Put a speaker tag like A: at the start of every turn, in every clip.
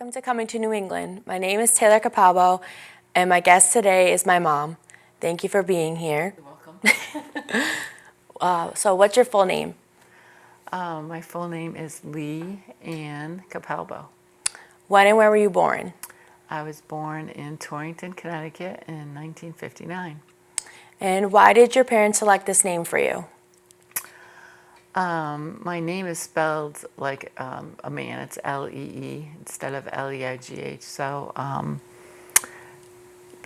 A: Welcome to Coming to New England. My name is Taylor Capalbo, and my guest today is my mom. Thank you for being here.
B: You're welcome.
A: So what's your full name?
B: My full name is Lee Ann Capalbo.
A: When and where were you born?
B: I was born in Torrington, Connecticut in 1959.
A: And why did your parents select this name for you?
B: My name is spelled like a man. It's L-E-E instead of L-E-I-G-H. So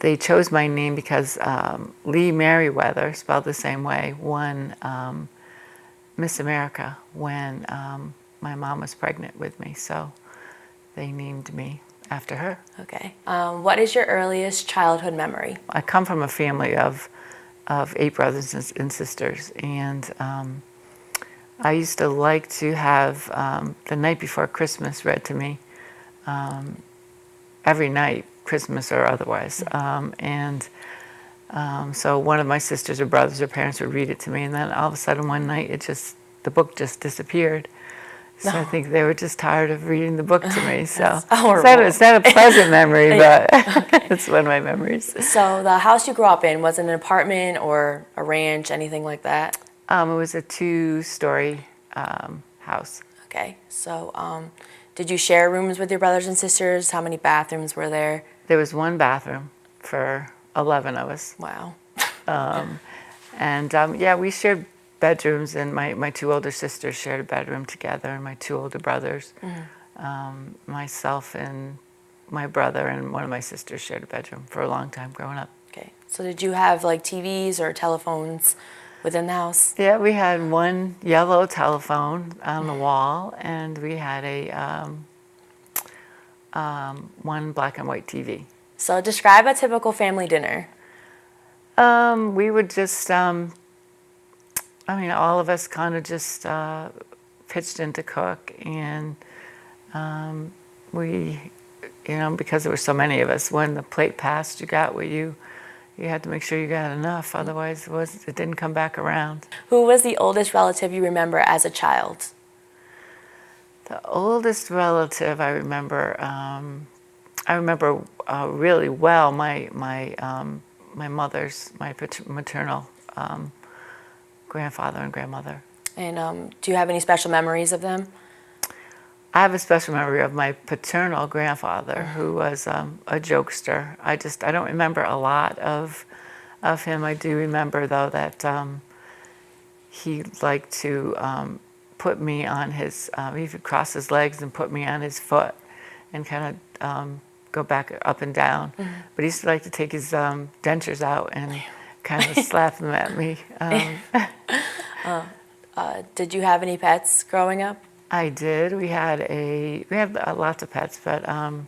B: they chose my name because Lee Merriweather, spelled the same way, won Miss America when my mom was pregnant with me. So they named me after her.
A: Okay. What is your earliest childhood memory?
B: I come from a family of 8 brothers and sisters, and I used to like to have the night before Christmas read to me every night, Christmas or otherwise. So one of my sisters or brothers or parents would read it to me, and then all of a sudden one night the book just disappeared. So I think they were just tired of reading the book to me. So it's not a pleasant memory, but it's one of my memories.
A: So the house you grew up in, was it an apartment or a ranch, anything like that?
B: It was a 2-story house.
A: Okay. So did you share rooms with your brothers and sisters? How many bathrooms were there?
B: There was 1 bathroom for 11 of us.
A: Wow.
B: We shared bedrooms, and my 2 older sisters shared a bedroom together, and my 2 older brothers. Myself and my brother and one of my sisters shared a bedroom for a long time growing up.
A: Okay. So did you have like TVs or telephones within the house?
B: Yeah, we had 1 yellow telephone on the wall, and we had a 1 black and white TV.
A: So describe a typical family dinner.
B: We would just, all of us kind of just pitched in to cook, and we, because there were so many of us, when the plate passed, you got what you had to make sure you got enough, otherwise it didn't come back around.
A: Who was the oldest relative you remember as a child?
B: The oldest relative I remember really well my mother's, my maternal grandfather and grandmother.
A: And do you have any special memories of them?
B: I have a special memory of my paternal grandfather, who was a jokester. I don't remember a lot of him. I do remember, though, that he liked to put me on his, he would cross his legs and put me on his foot and kind of go back up and down. But he used to like to take his dentures out and kind of slap them at me.
A: Did you have any pets growing up?
B: I did. We had lots of pets, but my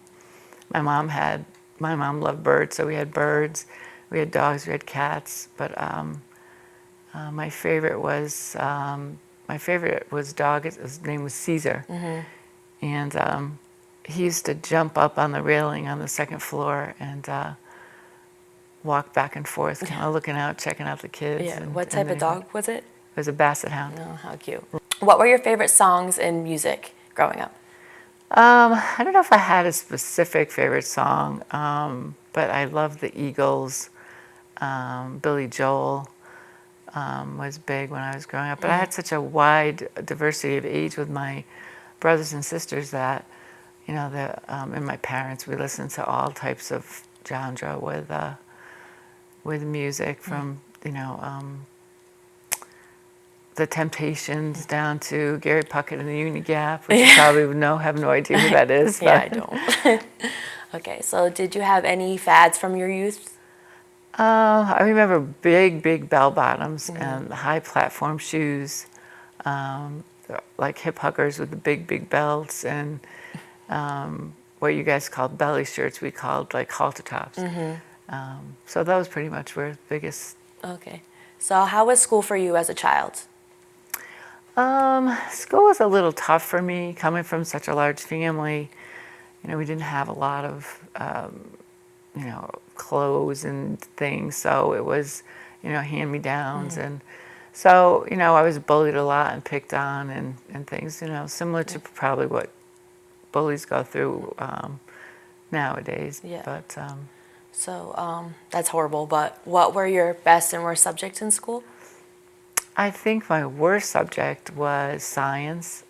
B: mom loved birds, so we had birds. We had dogs. We had cats. But my favorite was dog. His name was Caesar, and he used to jump up on the railing on the 2nd floor and walk back and forth, kind of looking out, checking out the kids.
A: Yeah. What type of dog was it?
B: It was a Basset Hound.
A: Oh, how cute. What were your favorite songs and music growing up?
B: I don't know if I had a specific favorite song, but I loved the Eagles. Billy Joel was big when I was growing up. But I had such a wide diversity of age with my brothers and sisters that, and my parents, we listened to all types of genre with music from, the Temptations down to Gary Puckett and the Union Gap, which you probably have no idea who that is.
A: Yeah, I don't. Okay, so did you have any fads from your youth?
B: I remember big bell bottoms and high platform shoes, like hip huggers with the big belts, and what you guys called belly shirts, we called like halter tops. So those pretty much were the biggest.
A: Okay. So how was school for you as a child?
B: School was a little tough for me, coming from such a large family. We didn't have a lot of, clothes and things, so it was, hand-me-downs. And so, I was bullied a lot and picked on and things, similar to probably what bullies go through nowadays.
A: Yeah.
B: But
A: So that's horrible, but what were your best and worst subjects in school?
B: I think my worst subject was science.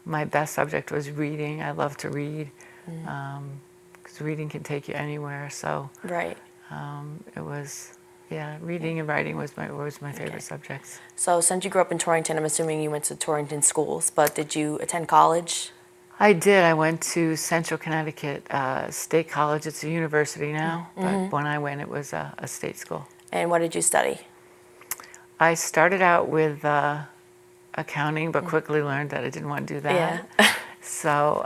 B: My best subject was reading. I love to read because reading can take you anywhere. So
A: Right.
B: it was, yeah, reading and writing was my favorite subjects.
A: So since you grew up in Torrington, I'm assuming you went to Torrington schools, but did you attend college?
B: I did. I went to Central Connecticut State College. It's a university now, but when I went, it was a state school.
A: And what did you study?
B: I started out with accounting, but quickly learned that I didn't want to do that.
A: Yeah.
B: So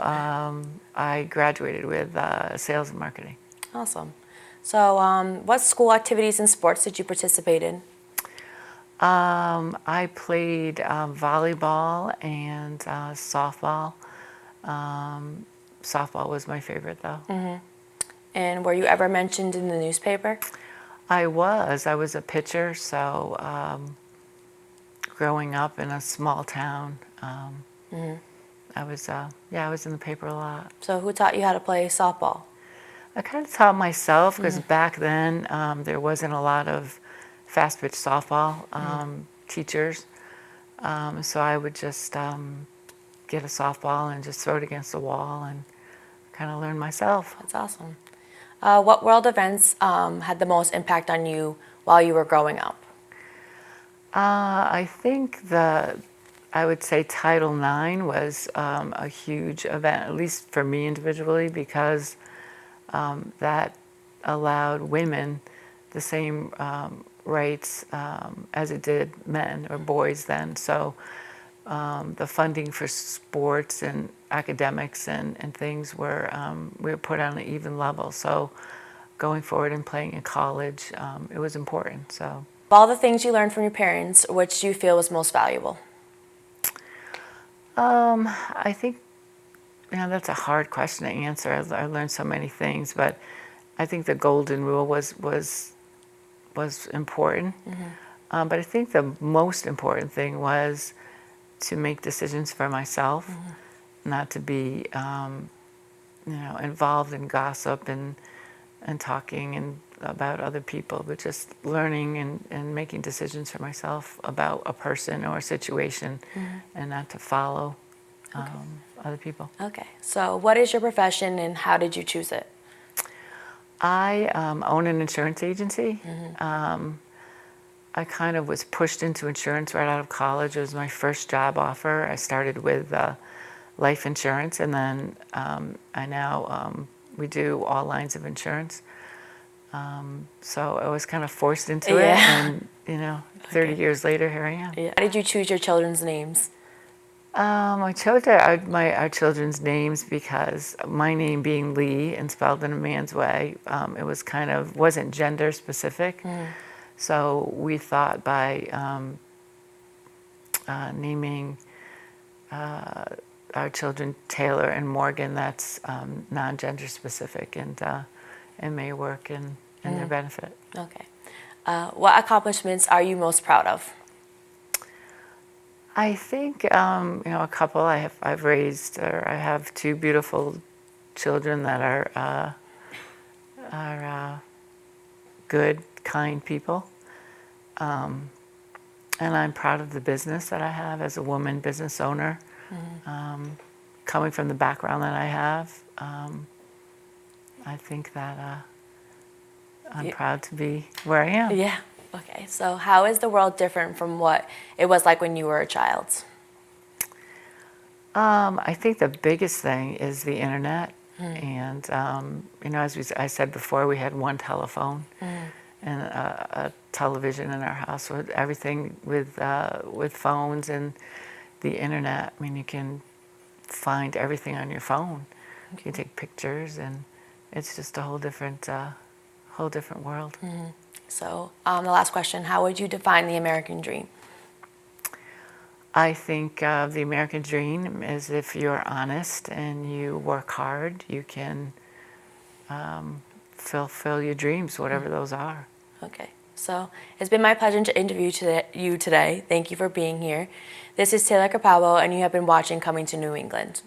B: I graduated with sales and marketing.
A: Awesome. So what school activities and sports did you participate in?
B: I played volleyball and softball. Softball was my favorite, though.
A: And were you ever mentioned in the newspaper?
B: I was a pitcher, so growing up in a small town, I was I was in the paper a lot.
A: So who taught you how to play softball?
B: I kind of taught myself because back then there wasn't a lot of fast pitch softball teachers, so I would just get a softball and just throw it against the wall and kind of learn myself.
A: That's awesome. What world events had the most impact on you while you were growing up?
B: I think I would say Title IX was a huge event, at least for me individually, because that allowed women the same rights as it did men or boys then. So the funding for sports and academics and things were we were put on an even level. So going forward and playing in college, it was important. So
A: Of all the things you learned from your parents, which do you feel was most valuable?
B: I think that's a hard question to answer. I learned so many things, but I think the golden rule was important. But I think the most important thing was to make decisions for myself, not to be involved in gossip and talking and about other people, but just learning and making decisions for myself about a person or a situation, and not to follow other people.
A: Okay. So what is your profession and how did you choose it?
B: I own an insurance agency. I kind of was pushed into insurance right out of college. It was my first job offer. I started with life insurance, and then we do all lines of insurance. So I was kind of forced into it, and 30 years later, here I am.
A: Yeah. How did you choose your children's names?
B: I chose our children's names because my name being Lee and spelled in a man's way, it was wasn't gender specific. So we thought by naming our children Taylor and Morgan, that's non-gender specific, and it may work in their benefit.
A: Okay. What accomplishments are you most proud of?
B: I think a couple. I've raised, or I have two beautiful children that are good, kind people, and I'm proud of the business that I have as a woman business owner. Coming from the background that I have, I think that I'm proud to be where I am.
A: Yeah. Okay. So how is the world different from what it was like when you were a child?
B: I think the biggest thing is the internet, and as I said before, we had one telephone and a television in our house. With everything with phones and the internet, I mean, you can find everything on your phone. You can take pictures, and it's just a whole different world.
A: So the last question, how would you define the American dream?
B: I think the American dream is if you're honest and you work hard, you can fulfill your dreams, whatever those are.
A: Okay. So it's been my pleasure to interview you today. Thank you for being here. This is Taylor Capalbo, and you have been watching Coming to New England.